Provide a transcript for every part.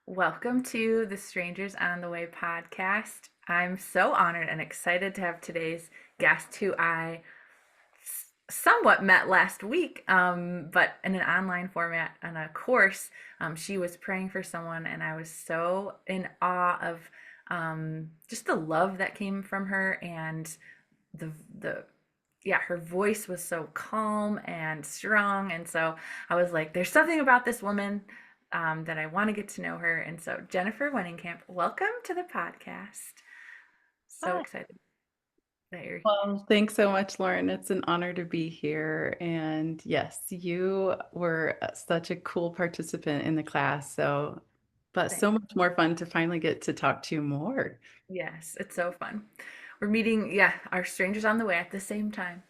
Welcome to the Strangers on the Way podcast. I'm so honored and excited to have today's guest who I somewhat met last week, but in an online format on a course. She was praying for someone, and I was so in awe of just the love that came from her and the yeah, her voice was so calm and strong. And so I was like, there's something about this woman that I want to get to know her. And so, Jennifer Wenningkamp, welcome to the podcast. So Hi. excited that you're Well, thanks so much, Lauren. It's an honor to be here. And yes, you were such a cool participant in the class. But saying. so much more fun to finally get to talk to you more. Yes, it's so fun. We're meeting, yeah, our strangers on the way at the same time.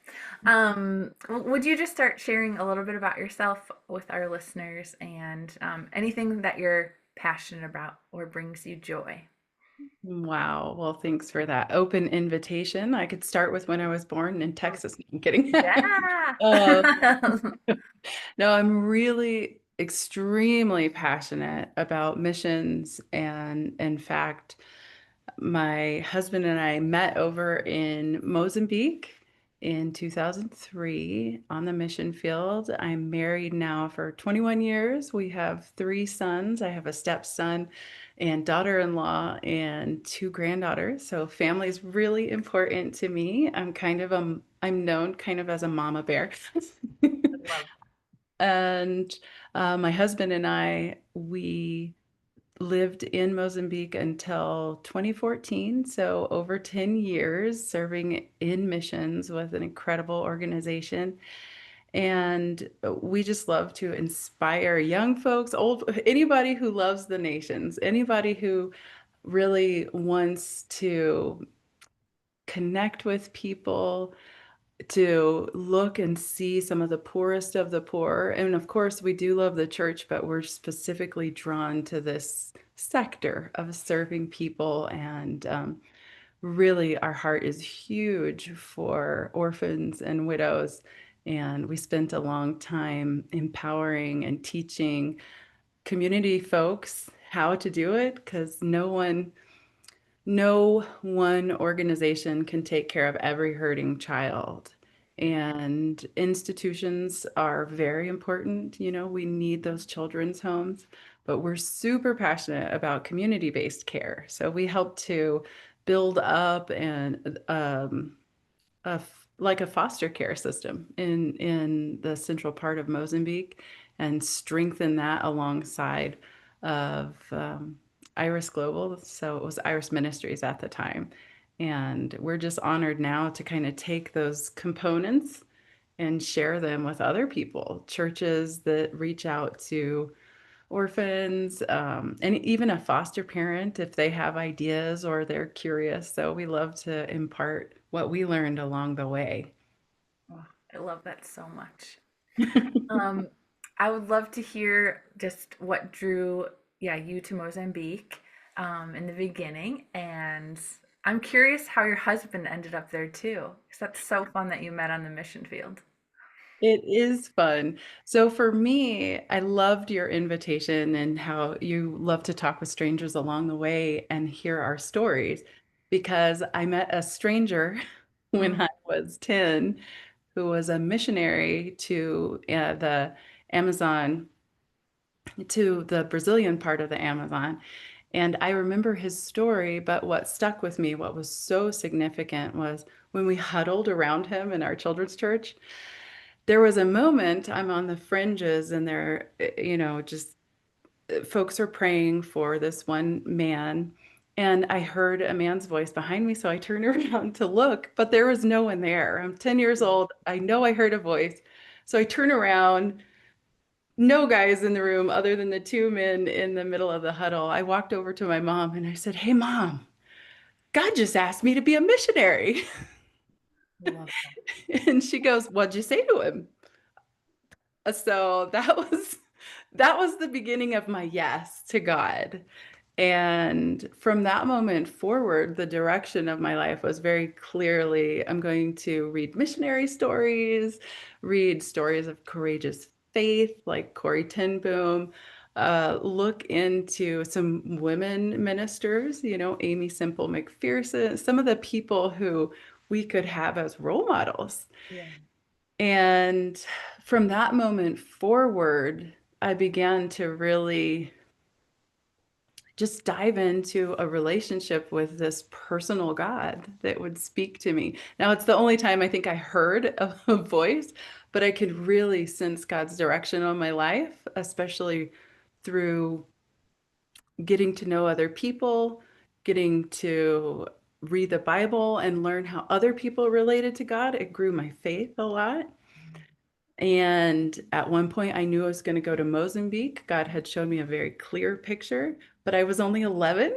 Would you just start sharing a little bit about yourself with our listeners and anything that you're passionate about or brings you joy? Wow. Well, thanks for that open invitation. I could start with when I was born in Texas. No, I'm kidding. Yeah. Uh, no, I'm really extremely passionate about missions. And in fact, my husband and I met over in Mozambique in 2003 on the mission field. I'm married now for 21 years. We have three sons. I have a stepson and daughter-in-law and two granddaughters. So family is really important to me. I'm known kind of as a mama bear. I love And my husband and we lived in Mozambique until 2014, so over 10 years serving in missions with an incredible organization. And we just love to inspire young folks, anybody who loves the nations, anybody who really wants to connect with people, to look and see some of the poorest of the poor. And of course, we do love the church, but we're specifically drawn to this sector of serving people. And really, our heart is huge for orphans and widows. And we spent a long time empowering and teaching community folks how to do it because no one organization can take care of every hurting child. And institutions are very important. You know, we need those children's homes, but we're super passionate about community-based care. So we help to build up like a foster care system in the central part of Mozambique and strengthen that alongside of Iris Global. So it was Iris Ministries at the time. And we're just honored now to kind of take those components and share them with other people, churches that reach out to orphans, and even a foster parent if they have ideas or they're curious. So we love to impart what we learned along the way. Oh, I love that so much. Um, I would love to hear just what drew, yeah, you to Mozambique, in the beginning, and I'm curious how your husband ended up there too, because that's so fun that you met on the mission field. It is fun. So for me, I loved your invitation and how you love to talk with strangers along the way and hear our stories because I met a stranger when Mm. I was 10 who was a missionary to the Amazon, to the Brazilian part of the Amazon. And I remember his story, but what stuck with me, what was so significant was when we huddled around him in our children's church. There was a moment, I'm on the fringes, and there, just folks are praying for this one man. And I heard a man's voice behind me. So I turned around to look, but there was no one there. I'm 10 years old. I know I heard a voice. So I turn around, no guys in the room other than the two men in the middle of the huddle. I walked over to my mom and I said, "Hey, mom, God just asked me to be a missionary." Love that. And she goes, "What'd you say to him?" So that was the beginning of my yes to God. And from that moment forward, the direction of my life was very clearly I'm going to read missionary stories, read stories of courageous faith like Corrie ten Boom. look into some women ministers, Amy Semple McPherson, some of the people who we could have as role models. Yeah. And from that moment forward, I began to really just dive into a relationship with this personal God that would speak to me. Now, it's the only time I think I heard a voice, but I could really sense God's direction on my life, especially through getting to know other people, getting to read the Bible and learn how other people related to God. It grew my faith a lot. And at one point, I knew I was going to go to Mozambique. God had shown me a very clear picture, but I was only 11.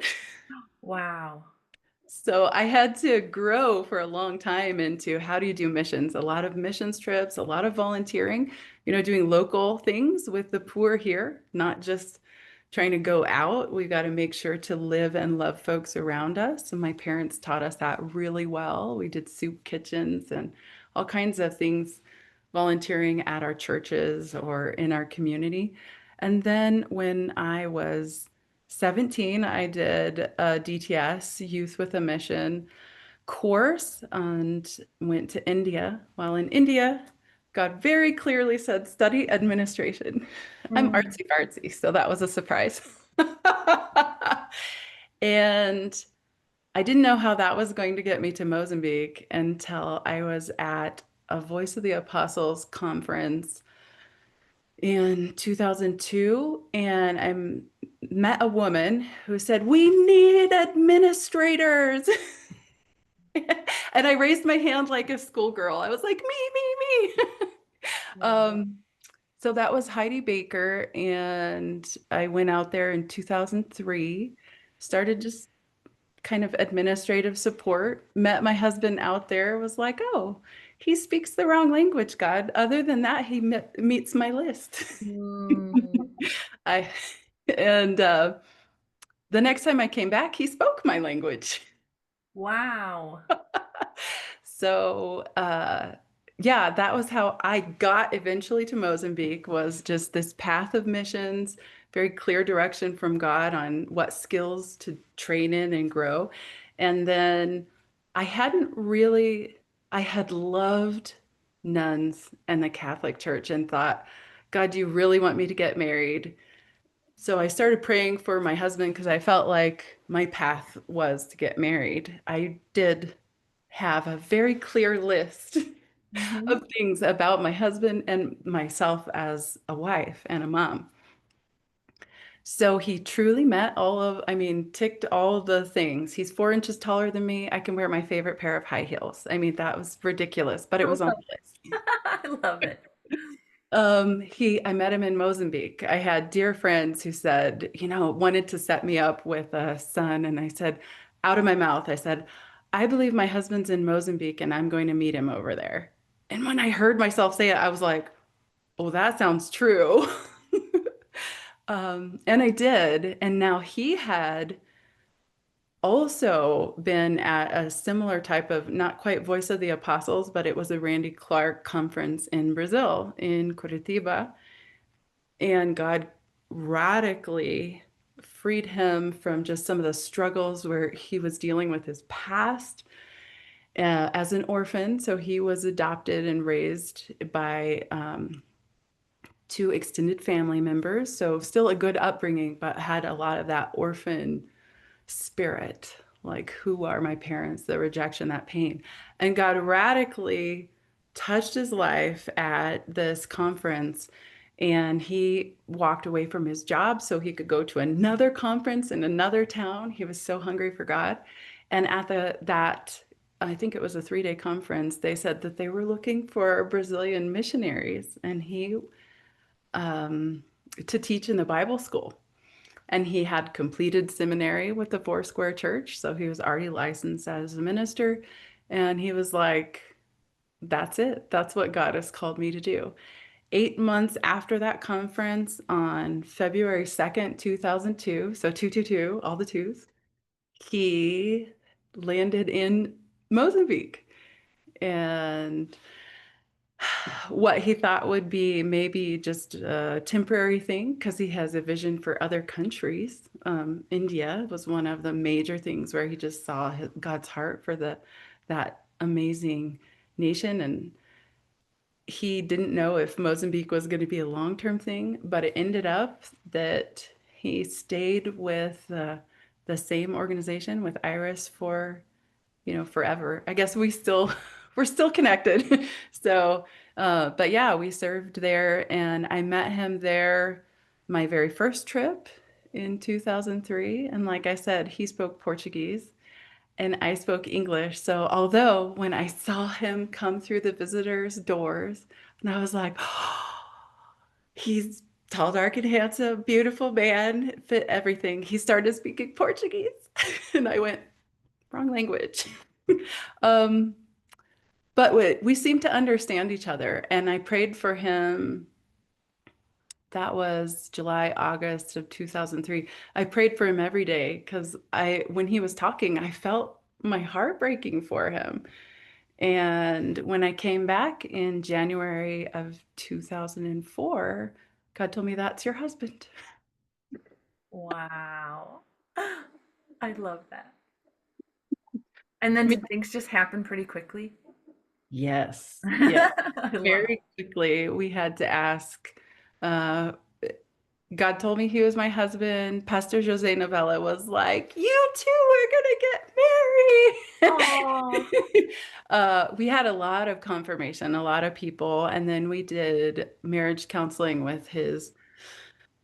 Wow. So I had to grow for a long time into how do you do missions? A lot of missions trips, a lot of volunteering, doing local things with the poor here, not just trying to go out. We got to make sure to live and love folks around us. And my parents taught us that really well. We did soup kitchens and all kinds of things, volunteering at our churches or in our community. And then when I was 17, I did a DTS, Youth with a Mission course, and went to India. While in India, God very clearly said, study administration. I'm Mm. artsy fartsy, so that was a surprise. And I didn't know how that was going to get me to Mozambique until I was at a Voice of the Apostles conference in 2002, and I met a woman who said, "We need administrators." And I raised my hand like a schoolgirl. I was like, me, me, me. Wow. Um, so that was Heidi Baker, and I went out there in 2003, started just kind of administrative support, met my husband out there, was like, oh, he speaks the wrong language, God. Other than that, he meets my list. Mm. I and the next time I came back, he spoke my language. Wow. So, yeah, that was how I got eventually to Mozambique, was just this path of missions, very clear direction from God on what skills to train in and grow. And then I hadn't really, I had loved nuns and the Catholic Church and thought, God, do you really want me to get married? So I started praying for my husband because I felt like my path was to get married. I did have a very clear list Hmm. of things about my husband and myself as a wife and a mom. So he truly met ticked all the things. He's 4 inches taller than me. I can wear my favorite pair of high heels. I mean, that was ridiculous, but I it was on love the list. it. I love it. I met him in Mozambique. I had dear friends who said, wanted to set me up with a son. And I said, out of my mouth, I said, I believe my husband's in Mozambique and I'm going to meet him over there. And when I heard myself say it, I was like, oh, that sounds true. And I did. And now he had also been at a similar type of, not quite Voice of the Apostles, but it was a Randy Clark conference in Brazil, in Curitiba. And God radically freed him from just some of the struggles where he was dealing with his past as an orphan. So he was adopted and raised by two extended family members. So still a good upbringing, but had a lot of that orphan spirit. Like, who are my parents? The rejection, that pain. And God radically touched his life at this conference. And he walked away from his job so he could go to another conference in another town. He was so hungry for God. And at that, I think it was a 3-day conference, they said that they were looking for Brazilian missionaries and he um, to teach in the Bible school. And he had completed seminary with the Foursquare Church, so he was already licensed as a minister. And he was like, that's it. That's what God has called me to do. 8 months after that conference, on February 2nd, 2002, so 222, all the twos, he landed in Mozambique. And what he thought would be maybe just a temporary thing because he has a vision for other countries. India was one of the major things where he just saw God's heart for that amazing nation, and he didn't know if Mozambique was going to be a long-term thing, but it ended up that he stayed with the same organization with Iris for forever. I guess we're still connected. So, but yeah, we served there and I met him there my very first trip in 2003. And like I said, he spoke Portuguese and I spoke English. So although when I saw him come through the visitors' doors, and I was like, oh, he's tall, dark, and handsome, beautiful man, fit everything. He started speaking Portuguese. And I went, wrong language. Um, but we seemed to understand each other. And I prayed for him. That was July, August of 2003. I prayed for him every day because when he was talking, I felt my heart breaking for him. And when I came back in January of 2004, God told me, that's your husband. Wow. I love that. And then I mean, did things just happen pretty quickly? yes, yes. I love it. Very quickly, we had to ask. Uh, God told me he was my husband. Pastor Jose Novella was like, "You two are gonna get Oh. married." We had a lot of confirmation, a lot of people, and then we did marriage counseling with his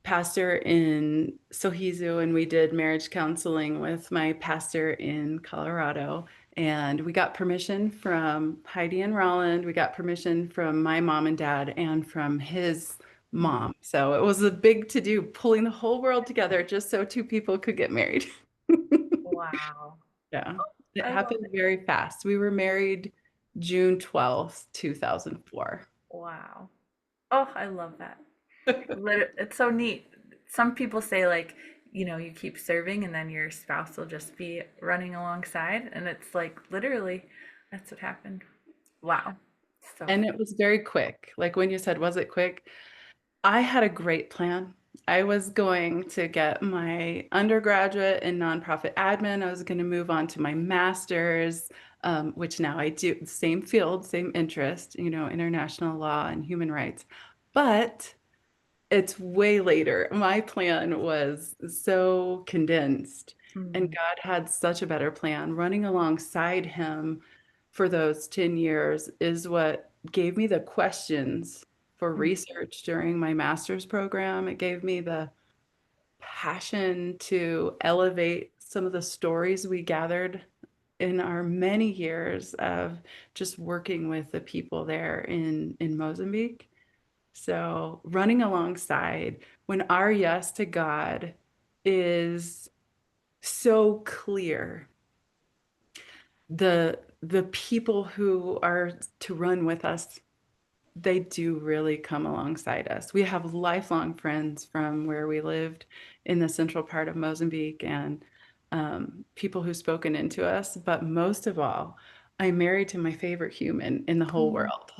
pastor in Sohizu, and we did marriage counseling with my pastor in Colorado. And we got permission from Heidi and Rolland. We got permission from my mom and dad and from his Mm. mom. So it was a big to do, pulling the whole world together just so two people could get married. Wow. Yeah, it I love happened it. very fast. We were married June 12th, 2004. Wow. Oh, I love that. It's so neat. Some people say like, you keep serving and then your spouse will just be running alongside, and it's like literally that's what happened. Wow. So And it was very quick. Like when you said, was it quick? I had a great plan. I was going to get my undergraduate in nonprofit admin. I was going to move on to my master's, which now I do, same field, same interest, international law and human rights. But it's way later. My plan was so condensed, and mm, God had such a better plan. Running alongside him for those 10 years is what gave me the questions for mm, research during my master's program. It gave me the passion to elevate some of the stories we gathered in our many years of just working with the people there in Mozambique. So, running alongside when our yes to God is so clear, the people who are to run with us, they do really come alongside us. We have lifelong friends from where we lived in the central part of Mozambique and people who've spoken into us. But most of all, I'm married to my favorite human in the whole mm, world.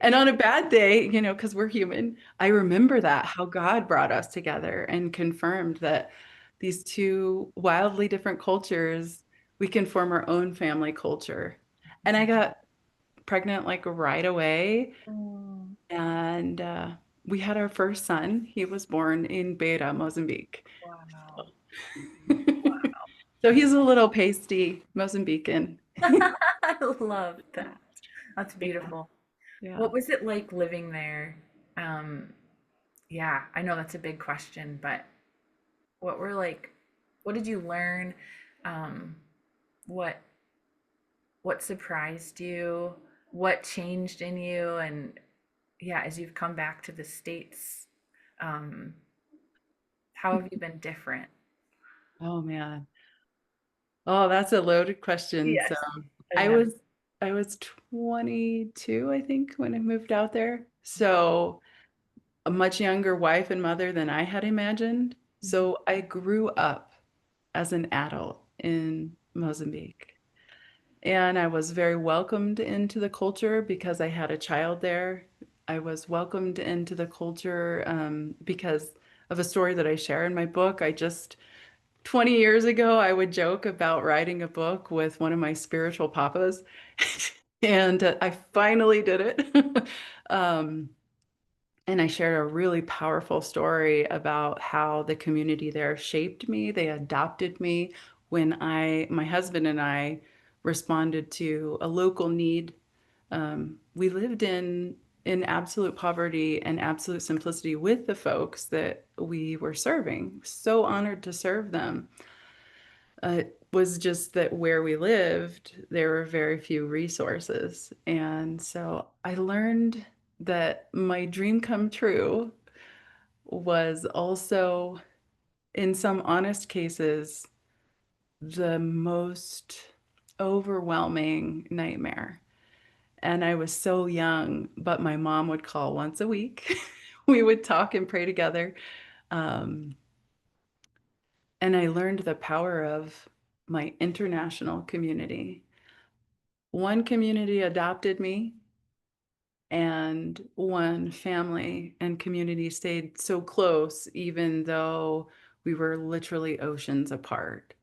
And on a bad day, because we're human, I remember that how God brought us together and confirmed that these two wildly different cultures, we can form our own family culture. And I got pregnant like right away. mm. And we had our first son. He was born in Beira, Mozambique. Wow. So he's a little pasty Mozambican. I love that. That's Yeah, beautiful. yeah. What was it like living there? Um, yeah, I know that's a big question, but what were like, what did you learn? Um, what what surprised you? What changed in you? And yeah, as you've come back to the States, um, how have you been different? Oh man. Oh, that's a loaded question. So Yes, I I know. was I was 22, I think, when I moved out there. So a much younger wife and mother than I had imagined. Mhm. So I grew up as an adult in Mozambique. And I was very welcomed into the culture because I had a child there. I was welcomed into the culture because of a story that I share in my book. 20 years ago, I would joke about writing a book with one of my spiritual papas. And I finally did it. Um, and I shared a really powerful story about how the community there shaped me. They adopted me when my husband and I responded to a local need. We lived in absolute poverty and absolute simplicity with the folks that we were serving. So honored to serve them. It was just that where we lived, there were very few resources. And so I learned that my dream come true was also, in some honest cases, the most overwhelming nightmare. And I was so young, but my mom would call once a week. We would talk and pray together. Um, and I learned the power of my international community. One community adopted me, and one family and community stayed so close, even though we were literally oceans apart.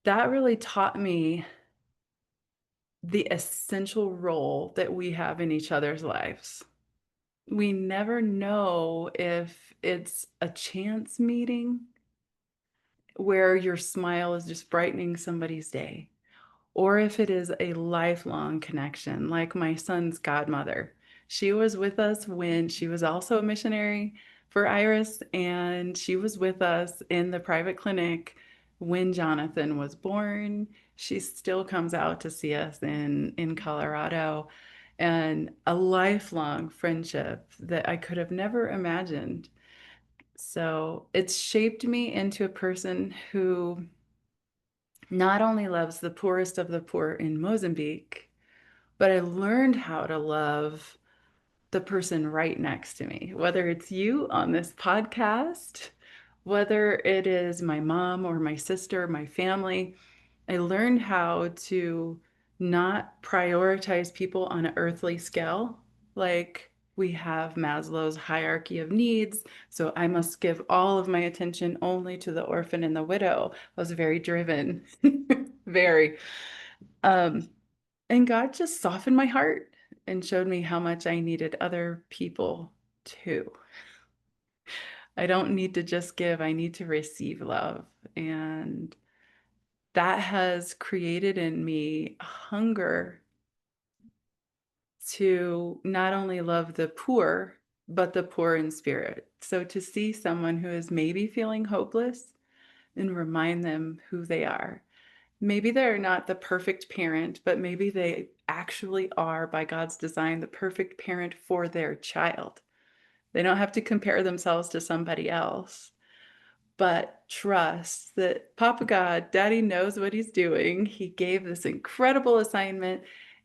That really taught me the essential role that we have in each other's lives. We never know if it's a chance meeting where your smile is just brightening somebody's day, or if it is a lifelong connection, like my son's godmother. She was with us when she was also a missionary for Iris, and she was with us in the private clinic when Jonathan was born. She still comes out to see us in Colorado, and a lifelong friendship that I could have never imagined. So it's shaped me into a person who not only loves the poorest of the poor in Mozambique, but I learned how to love the person right next to me, whether it's you on this podcast, whether it is my mom or my sister, my family. I learned how to not prioritize people on an earthly scale. Like we have Maslow's hierarchy of needs. So I must give all of my attention only to the orphan and the widow. I was very driven, very. Um, and God just softened my heart and showed me how much I needed other people too. I don't need to just give, I need to receive love. And that has created in me a hunger to not only love the poor, but the poor in spirit. So to see someone who is maybe feeling hopeless and remind them who they are. Maybe they're not the perfect parent, but maybe they actually are, by God's design, the perfect parent for their child. They don't have to compare themselves to somebody else, but trust that Papa God, Daddy knows what he's doing. He gave this incredible assignment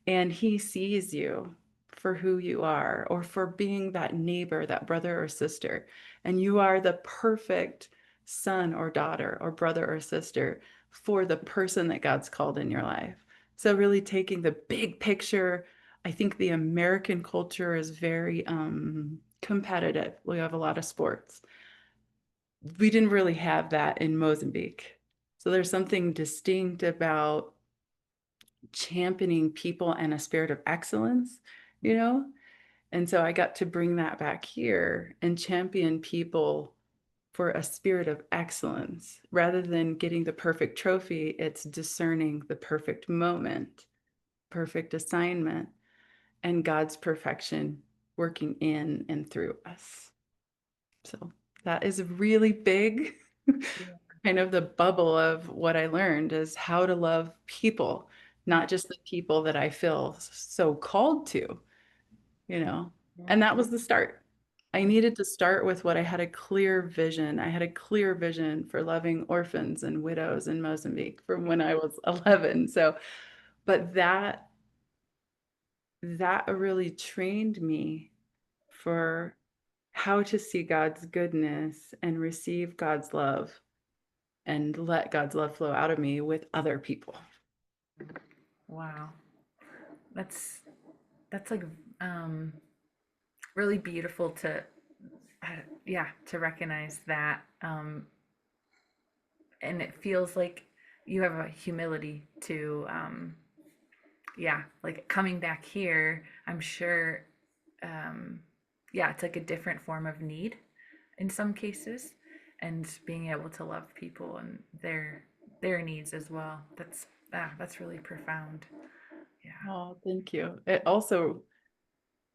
and he sees you for who you are or for being that neighbor, that brother or sister. And you are the perfect son or daughter or brother or sister for the person that God's called in your life. So, really taking the big picture, I think the American culture is very competitive. We have a lot of sports. We didn't really have that in Mozambique. So there's something distinct about championing people and a spirit of excellence, you know? And so I got to bring that back here and champion people for a spirit of excellence. Rather than getting the perfect trophy, it's discerning the perfect moment, perfect assignment, and God's perfection working in and through us. So that is really big. Yeah. Kind of the bubble of what I learned is how to love people, not just the people that I feel so called to, you know. And Yeah. that was the start. I Yeah. needed to start with what I had a clear vision. I had a clear vision for loving orphans and widows in Mozambique from when I was 11. So, but that really trained me for how to see God's goodness and receive God's love and let God's love flow out of me with other people. Wow. That's that's like um really beautiful to yeah, to recognize that and it feels like you have a humility to yeah, like coming back here, I'm sure um yeah, it's like a different form of need in some cases and being able to love people and their needs as well. That's really profound. Yeah. Oh, thank you. It also,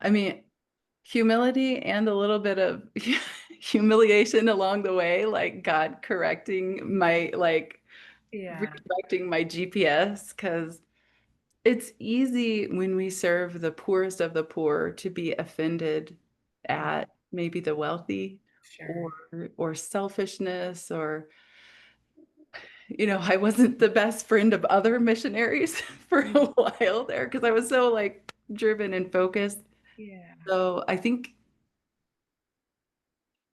I mean, humility and a little bit of humiliation along the way, like God correcting my, like Yeah. redirecting my GPS, because it's easy when we serve the poorest of the poor to be offended Yeah. at maybe the wealthy Sure. or or selfishness or I wasn't the best friend of other missionaries for a while there because I was so like driven and focused. Yeah. So I think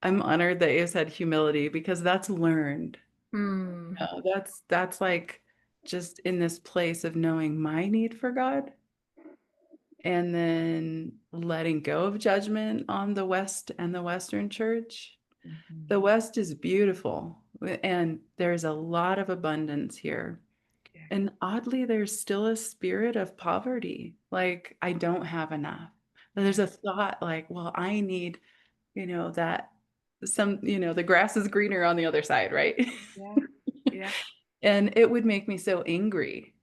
I'm honored that you said humility because that's learned. Mm. That's like just in this place of knowing my need for God and then letting go of judgment on the West and the Western church. Mhm. The West is beautiful and there's a lot of abundance here. Yeah. And oddly, there's still a spirit of poverty. Like, I don't have enough. Yeah. There's a thought like, well, I need, that the grass is greener on the other side, right? Yeah. Yeah. And it would make me so angry,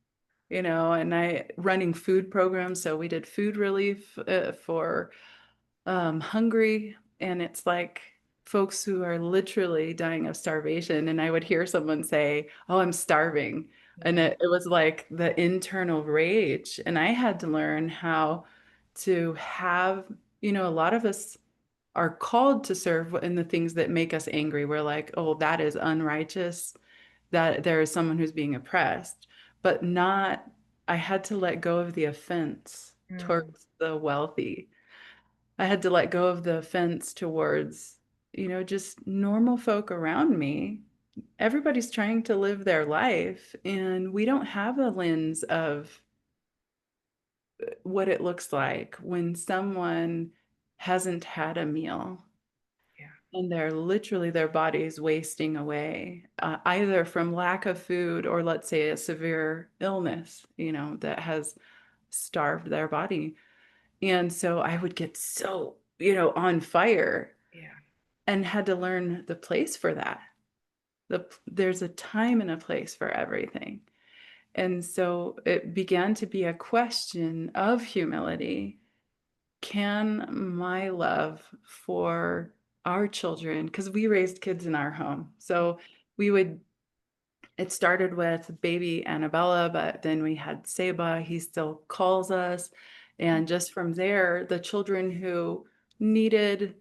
and I running food programs. So we did food relief for hungry, and it's like folks who are literally dying of starvation. And I would hear someone say, "Oh, I'm starving." And Yeah. it was like the internal rage. And I had to learn how to have, a lot of us are called to serve in the things that make us angry. We're like, oh, that is unrighteous, that there is someone who's being oppressed, but not, I had to let go of the offense Mm. towards the wealthy. I had to let go of the offense towards, just normal folk around me. Everybody's trying to live their life, and we don't have a lens of what it looks like when someone hasn't had a meal Yeah. and they're literally their body's wasting away, either from lack of food or let's say a severe illness, that has starved their body. And so I would get so, on fire Yeah. and had to learn the place for that. There's a time and a place for everything. And so it began to be a question of humility. Can my love for our children, because we raised kids in our home, so we would, it started with baby Annabella, but then we had Seba, he still calls us. And just from there, the children who needed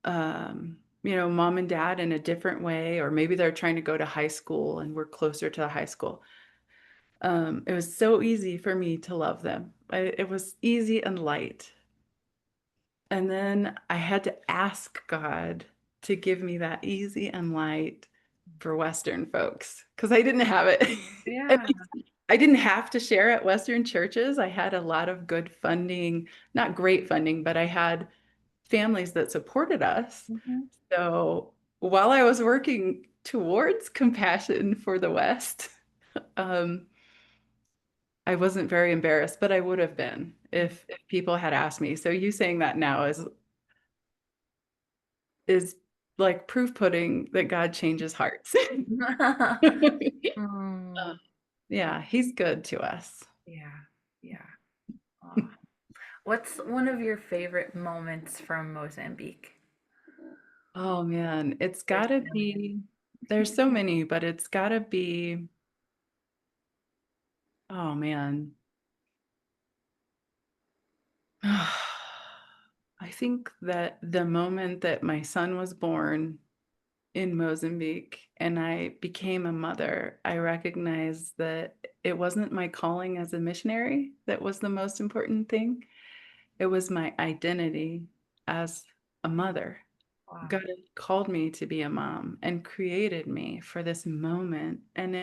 mom and dad in a different way, or maybe they're trying to go to high school and we're closer to the high school. It was so easy for me to love them. It was easy and light. And then I had to ask God to give me that easy and light for Western folks because I didn't have it. I Yeah. mean, I didn't have to share at Western churches. I had a lot of good funding, not great funding, but I had families that supported us. Mhm. So while I was working towards compassion for the West, um, I wasn't very embarrassed, but I would have been if people had asked me. So you saying that now is like proof pudding that God changes hearts. Mm. Yeah, he's good to us. Yeah. Yeah. Aw. What's one of your favorite moments from Mozambique? Oh man, it's There's gotta a million. be, there's so many, but it's gotta be, oh man. I think that the moment that my son was born in Mozambique and I became a mother, I recognized that it wasn't my calling as a missionary that was the most important thing. It was my identity as a mother. Wow. God had called me to be a mom and created me for this moment. And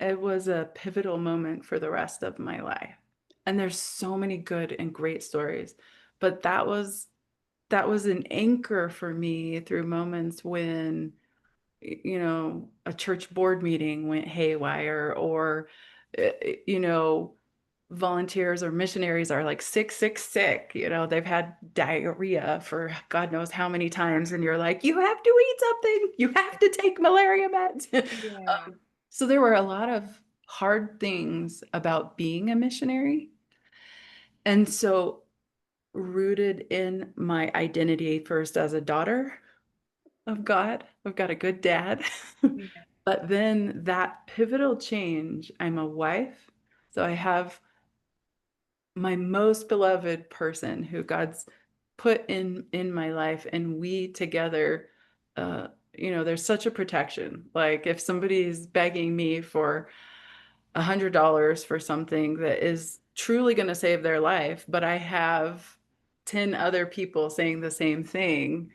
it was a pivotal moment for the rest of my life. And there's so many good and great stories, but that was an anchor for me through moments when, a church board meeting went haywire, or, you know, volunteers or missionaries are like sick, sick, sick. They've had diarrhea for God knows how many times, and you're like, you have to eat something, you have to take malaria meds. Yeah. So there were a lot of hard things about being a missionary. And so, rooted in my identity first as a daughter of God, I've got a good dad. Yeah. But then that pivotal change, I'm a wife. So I have my most beloved person who God's put in my life, and we together, there's such a protection. Like if somebody's begging me for $100 for something that is truly going to save their life, but I have 10 other people saying the same thing,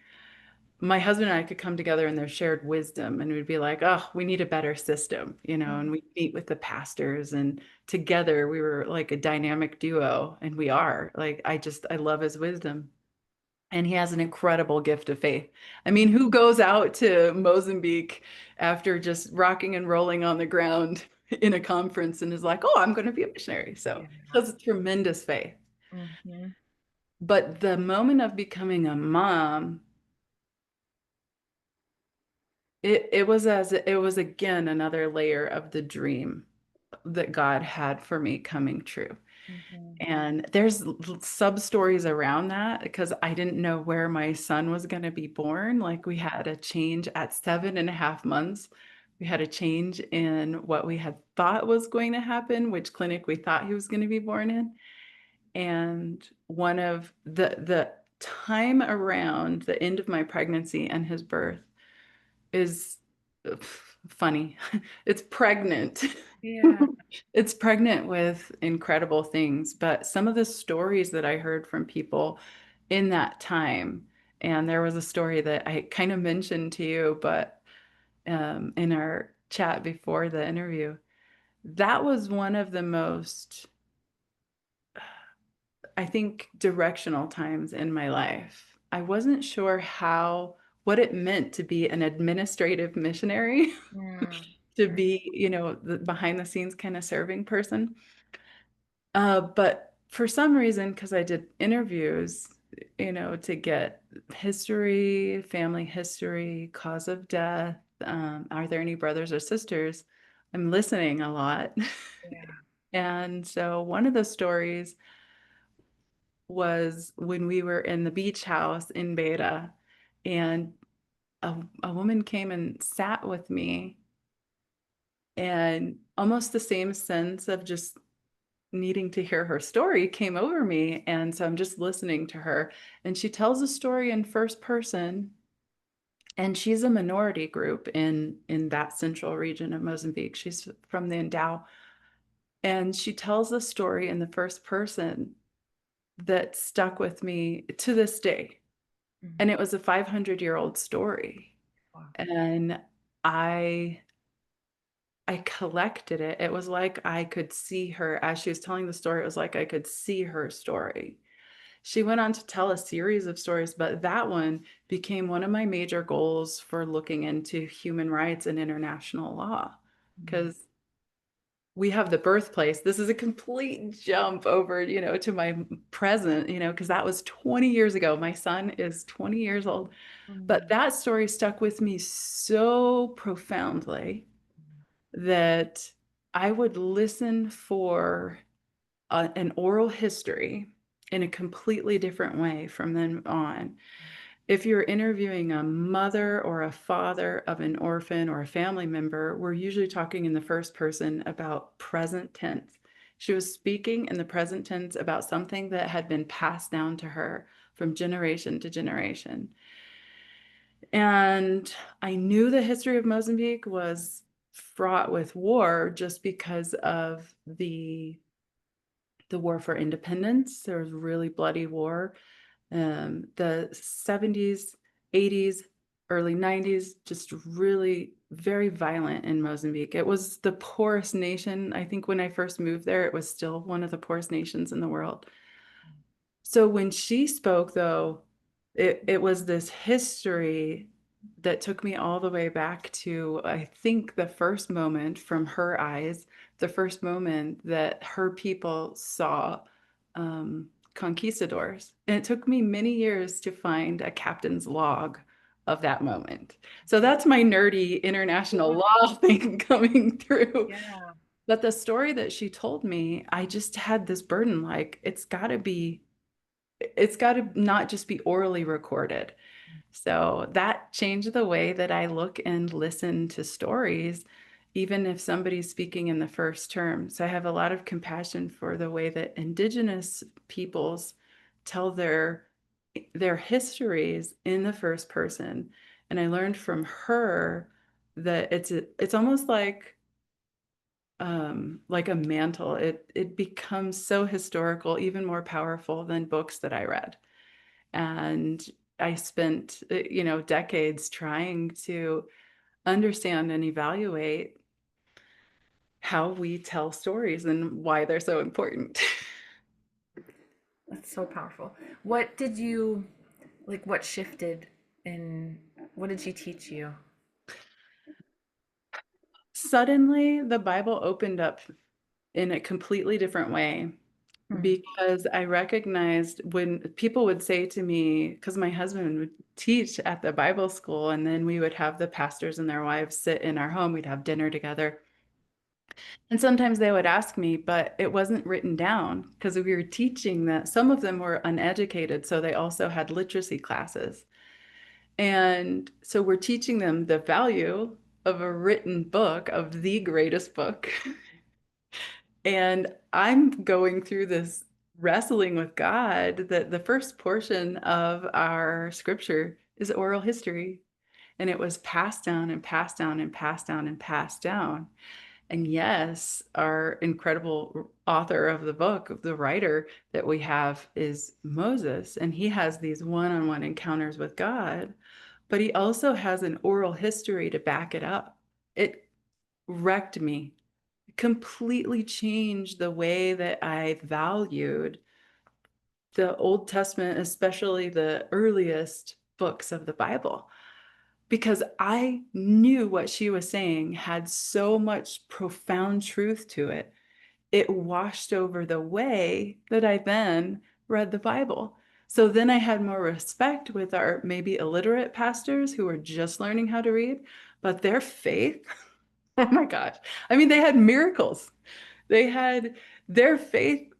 my husband and I could come together in their shared wisdom, and we'd be like, oh, we need a better system, and we meet with the pastors, and together we were like a dynamic duo, and we are like, I love his wisdom. And he has an incredible gift of faith. I mean, who goes out to Mozambique after just rocking and rolling on the ground in a conference and is like, oh, I'm going to be a missionary? So Yeah. he has a tremendous faith. Hmm. But the moment of becoming a mom, it was again another layer of the dream that God had for me coming true. Hmm. And there's sub stories around that because I didn't know where my son was going to be born. Like we had a change at 7.5 months. We had a change in what we had thought was going to happen, which clinic we thought he was going to be born in. And one of the time around the end of my pregnancy and his birth is funny. It's pregnant. Yeah. It's pregnant with incredible things, but some of the stories that I heard from people in that time, and there was a story that I kind of mentioned to you, but in our chat before the interview, that was one of the most, I think, directional times in my life. I wasn't sure what it meant to be an administrative missionary, Mm. to be, the behind the scenes kind of serving person. But for some reason, because I did interviews, to get history, family history, cause of death, are there any brothers or sisters? I'm listening a lot. Yeah. And so one of the stories was when we were in the beach house in Beta, and a woman came and sat with me, and almost the same sense of just needing to hear her story came over me. And so I'm just listening to her, and she tells a story in first person, and she's a minority group in that central region of Mozambique. She's from the Ndau, and she tells a story in the first person that stuck with me to this day. Mhm. And it was a 500-year-old story. Wow. And I I collected it. It was like I could see her as she was telling the story. It was like I could see her story. She went on to tell a series of stories, but that one became one of my major goals for looking into human rights and international law, Mhm. because we have the birthplace. This is a complete jump over, to my present, because that was 20 years ago. My son is 20 years old. But Mhm. that story stuck with me so profoundly that I would listen for an oral history in a completely different way from then on. If you're interviewing a mother or a father of an orphan or a family member, we're usually talking in the first person about present tense. She was speaking in the present tense about something that had been passed down to her from generation to generation. And I knew the history of Mozambique was fraught with war just because of the war for independence. There was a really bloody war. The 70s, 80s, early 90s, just really very violent in Mozambique. It was the poorest nation. I think when I first moved there, it was still one of the poorest nations in the world. So when she spoke, though, it was this history that took me all the way back to, I think, the first moment from her eyes, the first moment that her people saw conquistadors. And it took me many years to find a captain's log of that moment. So that's my nerdy international law thing coming through. Yeah. But the story that she told me, I just had this burden like, it's got to not just be orally recorded. So that changed the way that I look and listen to stories, even if somebody's speaking in the first term. So I have a lot of compassion for the way that Indigenous peoples tell their histories in the first person. And I learned from her that it's almost like a mantle. It becomes so historical, even more powerful than books that I read. And I spent, decades trying to understand and evaluate how we tell stories and why they're so important. That's so powerful. What did you like? What shifted in? What did she teach you? Suddenly, the Bible opened up in a completely different way Hmm. because I recognized when people would say to me, because my husband would teach at the Bible school, and then we would have the pastors and their wives sit in our home, we'd have dinner together. And sometimes they would ask me, but it wasn't written down because we were teaching that some of them were uneducated, so they also had literacy classes. And so we're teaching them the value of a written book, of the greatest book. And I'm going through this wrestling with God that the first portion of our scripture is oral history. And it was passed down and passed down and passed down and passed down. And yes, our incredible author of the book, the writer that we have is Moses, and he has these one-on-one encounters with God, but he also has an oral history to back it up. It wrecked me, completely changed the way that I valued the Old Testament, especially the earliest books of the Bible, because I knew what she was saying had so much profound truth to it. It washed over the way that I then read the Bible. So then I had more respect with our maybe illiterate pastors who were just learning how to read, but their faith, oh my gosh. I mean, they had miracles. They had their faith,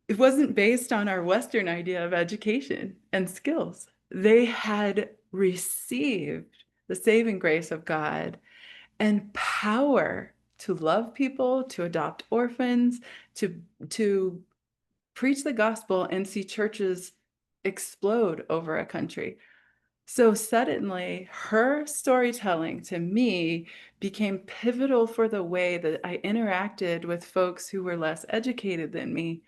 it wasn't based on our Western idea of education and skills. They had received the saving grace of God and power to love people, to adopt orphans, to preach the gospel and see churches explode over a country. So suddenly, her storytelling to me became pivotal for the way that I interacted with folks who were less educated than me.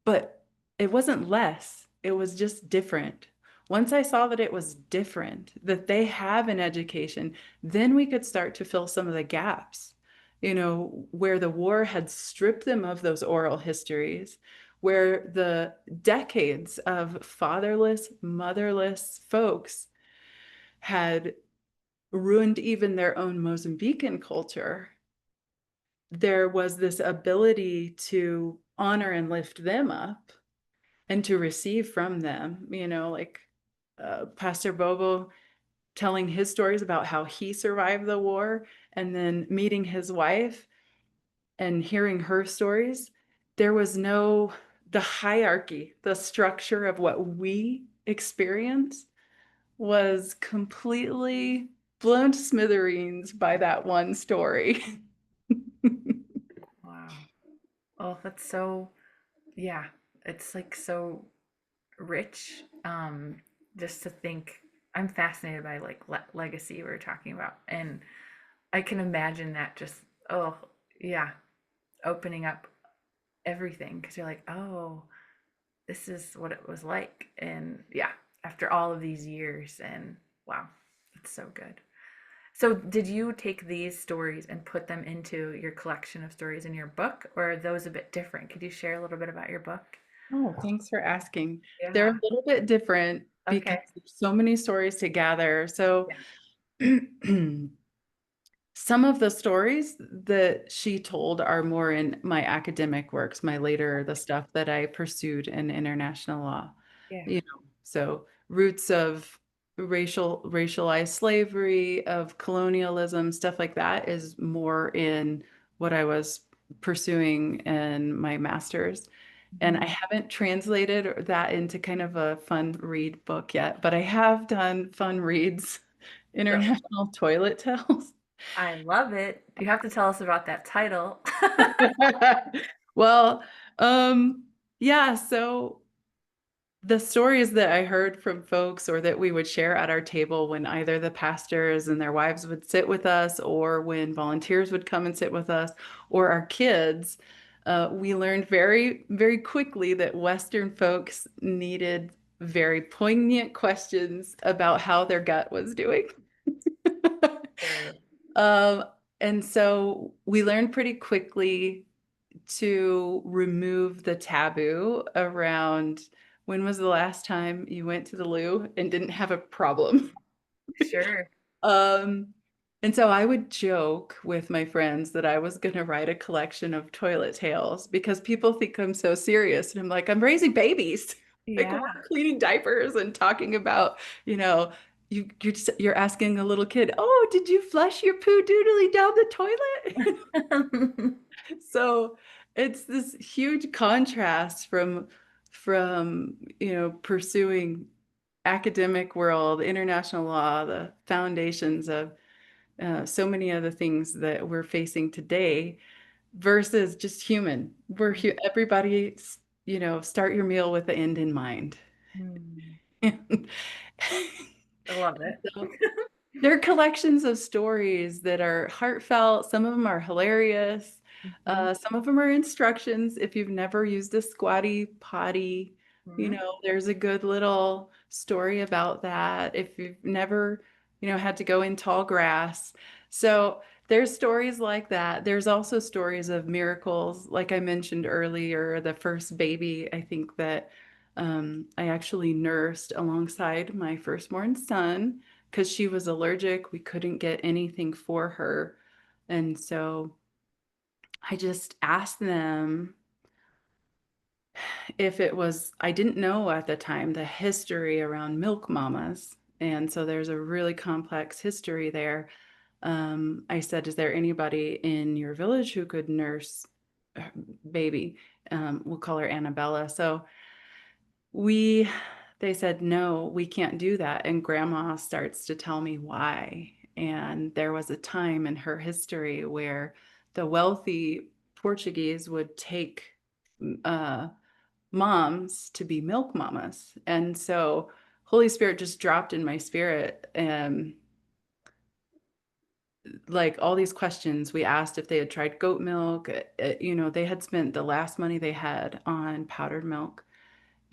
But it wasn't less, it was just different. Once I saw that it was different, that they have an education, then we could start to fill some of the gaps, where the war had stripped them of those oral histories, where the decades of fatherless, motherless folks had ruined even their own Mozambican culture. There was this ability to honor and lift them up and to receive from them, like Pastor Bobo telling his stories about how he survived the war and then meeting his wife and hearing her stories. There was no, the hierarchy, the structure of what we experience was completely blown to smithereens by that one story. Wow. Oh, that's so, yeah. It's like so rich. Just to think, I'm fascinated by like legacy we were talking about, and I can imagine that just, oh, yeah, opening up everything because you're like, oh, this is what it was like, and yeah, after all of these years, and wow, that's so good. So, did you take these stories and put them into your collection of stories in your book, or are those a bit different? Could you share a little bit about your book? Oh, thanks for asking. They're a Yeah. little bit different because Okay. there's so many stories to gather. So Yeah. some of the stories that she told are more in my academic works, the stuff that I pursued in international law. Yeah. You know, so roots of racialized slavery, of colonialism, stuff like that is more in what I was pursuing in my master's. And I Mhm. haven't translated that into kind of a fun read book yet, but I have done fun reads, So, international toilet tales. I love it. You have to tell us about that title. Well, um, yeah, so the stories that I heard from folks or that we would share at our table when either the pastors and their wives would sit with us, or when volunteers would come and sit with us, or our kids, we learned very, very quickly that Western folks needed very poignant questions about how their gut was doing. True. Um, and so we learned pretty quickly to remove the taboo around when was the last time you went to the loo and didn't have a problem. Sure. Um, and so I would joke with my friends that I was going to write a collection of toilet tales because people think I'm so serious. And I'm like, I'm raising babies. Like we're Yeah. cleaning diapers and talking about, you know, you're asking a little kid, oh, did you flush your poo doodly down the toilet? So it's this huge contrast from pursuing academic world, international law, the foundations of so many of the things that we're facing today versus just human. Everybody, start your meal with the end in mind. Mm. And I love it. so they're collections of stories that are heartfelt. Some of them are hilarious. Mhm. Some of them are instructions. If you've never used a squatty potty, Mhm. there's a good little story about that. If you've never, had to go in tall grass. So there's stories like that. There's also stories of miracles. Like I mentioned earlier, the first baby, I think that I actually nursed alongside my firstborn son because she was allergic. We couldn't get anything for her. And so I just asked them if it was, I didn't know at the time the history around milk mamas. And so there's a really complex history there. I said, is there anybody in your village who could nurse a baby? We'll call her Annabella. So We, they said, no, we can't do that. And grandma starts to tell me why. And there was a time in her history where the wealthy Portuguese would take uh, moms to be milk mamas. And so Holy Spirit just dropped in my spirit. And like all these questions, we asked if they had tried goat milk. They had spent the last money they had on powdered milk,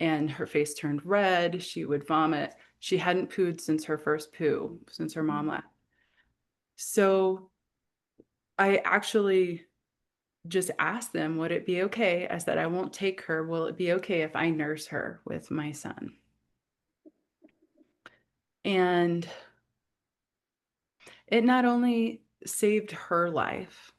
and her face turned red. She would vomit. She hadn't pooed since her first poo, since her mom left. So I actually just asked them, would it be okay? I said, I won't take her. Will it be okay if I nurse her with my son? And it not only saved her life.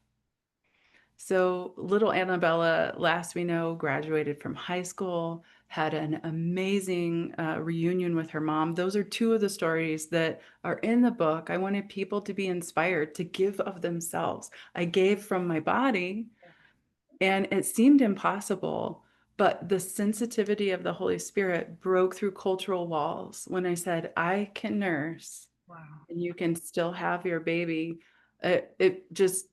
So little Annabella, last we know, graduated from high school, had an amazing reunion with her mom. Those are two of the stories that are in the book. I wanted people to be inspired to give of themselves. I gave from my body, and it seemed impossible, but the sensitivity of the Holy Spirit broke through cultural walls when I said, I can nurse Wow. and you can still have your baby. It just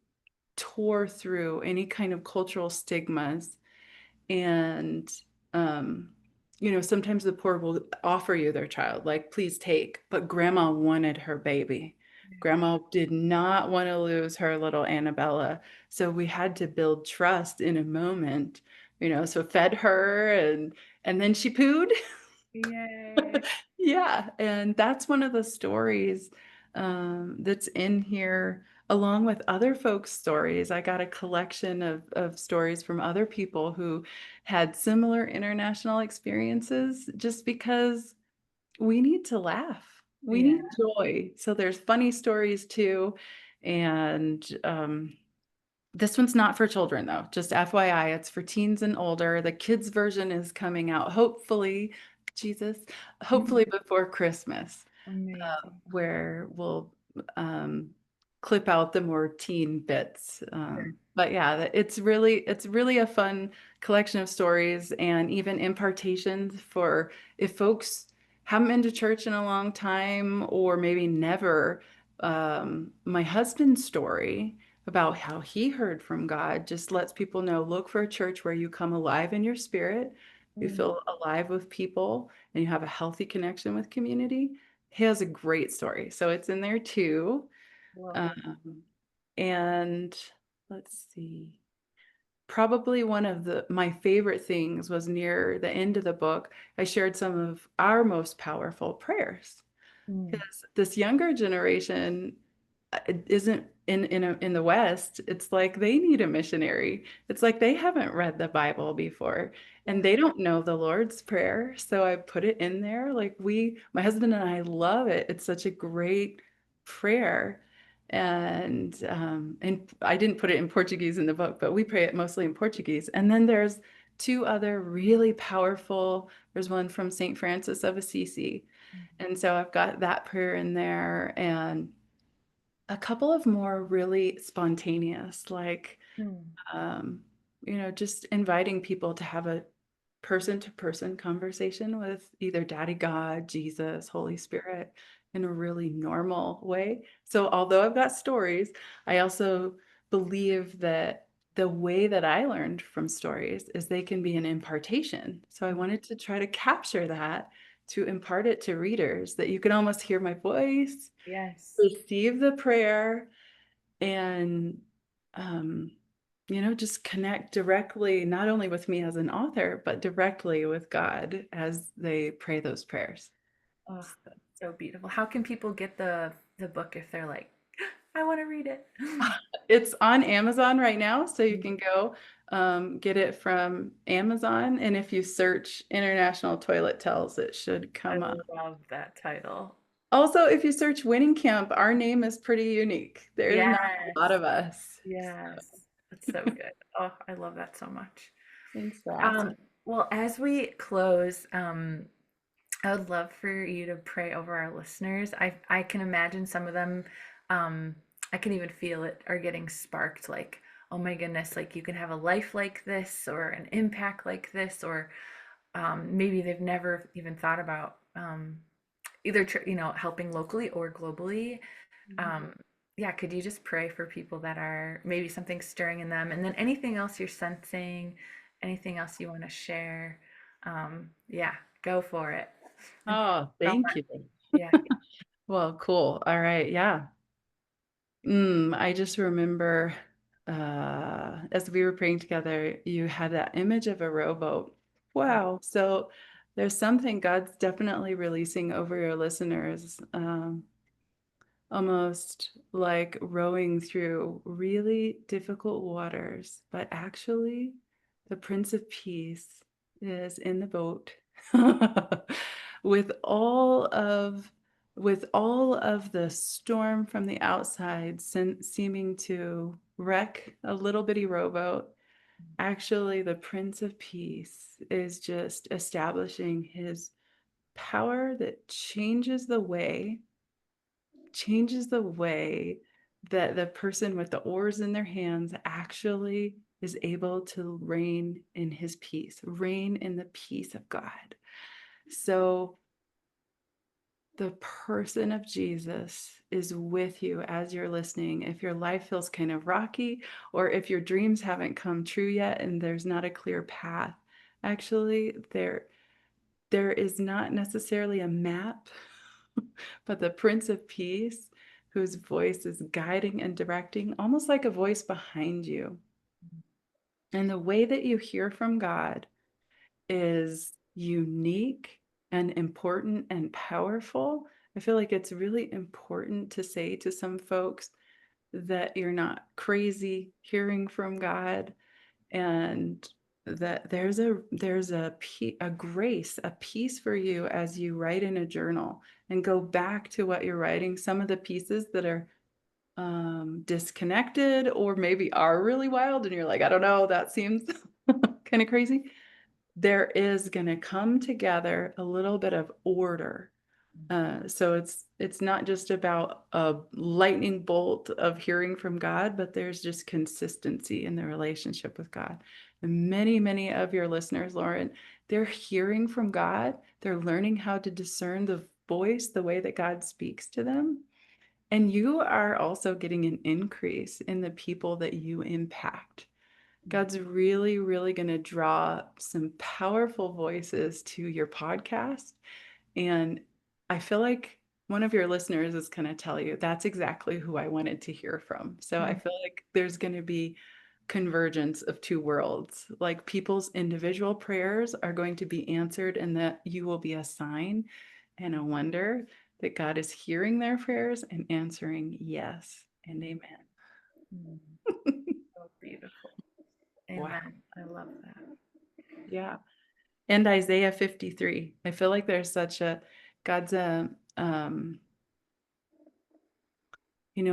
tore through any kind of cultural stigmas. And, um, sometimes the poor will offer you their child, like, please take. But grandma wanted her baby. Grandma did not want to lose her little Annabella. So we had to build trust in a moment, so fed her and then she pooed. Yay. Yeah. And that's one of the stories. that's in here along with other folks' stories. I got a collection of stories from other people who had similar international experiences just because we need to laugh. We Yeah. need joy. So there's funny stories too. And this one's not for children though, just FYI, it's for teens and older. The kids version is coming out hopefully, Jesus, hopefully before Christmas, Amazing. where we'll um, clip out the more teen bits. But yeah, it's really a fun collection of stories and even impartations for if folks haven't been to church in a long time or maybe never. My husband's story about how he heard from God just lets people know look for a church where you come alive in your spirit, you Mm. feel alive with people, and you have a healthy connection with community. He has a great story. So it's in there too. Whoa. Um, and let's see. Probably one of my favorite things was near the end of the book. I shared some of our most powerful prayers Mm. because this younger generation it isn't in the West. It's like they need a missionary. It's like they haven't read the Bible before and Yeah. they don't know the Lord's Prayer. So I put it in there. Like my husband and I love it. It's such a great prayer. And I didn't put it in Portuguese in the book, but we pray it mostly in Portuguese. And then there's two other really powerful. There's one from Saint Francis of Assisi. And so I've got that prayer in there and a couple of more really spontaneous, like, Mm. um, just inviting people to have a person to person conversation with either Daddy God, Jesus, Holy Spirit in a really normal way. So, although I've got stories, I also believe that the way that I learned from stories is they can be an impartation. So, I wanted to try to capture that to impart it to readers that you can almost hear my voice, Yes. receive the prayer, and um, just connect directly, not only with me as an author, but directly with God as they pray those prayers. Oh, that's so beautiful. How can people get the book if they're like, I want to read it? It's on Amazon right now, so you Mm. can go get it from Amazon. And if you search International Toilet Tells, it should I come up. love that title. Also, if you search Wenningkamp, our name is pretty unique. There's not a lot Yes. of us. Yes. That's so good. Oh, I love that so much. Thanks for asking. Um, well, as we close, I would love for you to pray over our listeners. I can imagine some of them, um, I can even feel it, are getting sparked like, oh my goodness, like you can have a life like this or an impact like this, or maybe they've never even thought about either helping locally or globally. Um, yeah, could you just pray for people that are maybe something stirring in them, and then anything else you're sensing, anything else you want to share? Yeah, go for it. And thank Oh, you so thank much. you. Yeah. Well, cool. All right. Yeah. I just remember as we were praying together, you had that image of a rowboat. Wow. So there's something God's definitely releasing over your listeners, almost like rowing through really difficult waters. But actually, the Prince of Peace is in the boat with all of the storm from the outside seeming to wreck a little bitty rowboat. Actually, the Prince of Peace is just establishing his power that changes the way that the person with the oars in their hands actually is able to reign in his peace, reign in the peace of God. So the person of Jesus is with you as you're listening. If your life feels kind of rocky, or if your dreams haven't come true yet and there's not a clear path, actually, there is not necessarily a map, but the Prince of Peace, whose voice is guiding and directing, almost like a voice behind you. And the way that you hear from God is unique and important and powerful I feel like it's really important to say to some folks that you're not crazy hearing from God, and that there's a grace, a peace for you as you write in a journal and go back to what you're writing. Some of the pieces that are disconnected or maybe are really wild, and you're like, I don't know, that seems kind of crazy. There is going to come together a little bit of order. So it's not just about a lightning bolt of hearing from God, but there's just consistency in the relationship with God. And many of your listeners, Lauren, they're hearing from God. They're learning how to discern the voice, the way that God speaks to them. And you are also getting an increase in the people that you impact. God's really going to draw some powerful voices to your podcast. And I feel like one of your listeners is going to tell you that's exactly who I wanted to hear from. So I Mm, feel like there's going to be convergence of two worlds. Like people's individual prayers are going to be answered, and that you will be a sign and a wonder that God is hearing their prayers and answering yes and mm, amen. mm. So beautiful. Wow. Amen. I love that. Yeah. And Isaiah 53. I feel like there's such a God's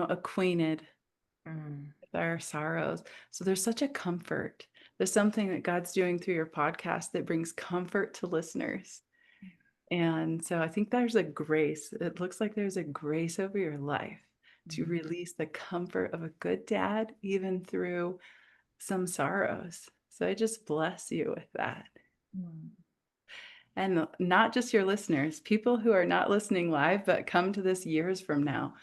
acquainted Mm, with our sorrows. So there's such a comfort. There's something that God's doing through your podcast that brings comfort to listeners. And so I think there's a grace. It looks like there's a grace over your life to mm, release the comfort of a good dad, even through some sorrows. So I just bless you with that. mm, And not just your listeners, people who are not listening live, but come to this years from now,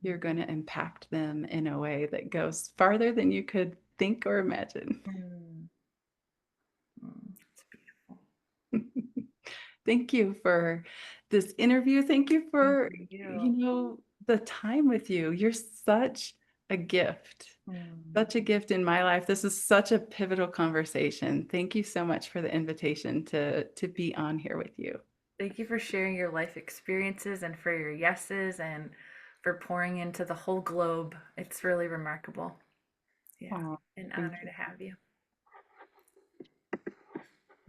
you're going to impact them in a way that goes farther than you could think or imagine. mm, mm. It's beautiful. Thank you for this interview. Thank you Thank for, you. the time with you. You're such a gift, Mm. such a gift in my life. This is such a pivotal conversation. Thank you so much for the invitation to be on here with you. Thank you for sharing your life experiences and for your yeses and for pouring into the whole globe. It's really remarkable. Yeah, Oh, an thank honor you. to have you.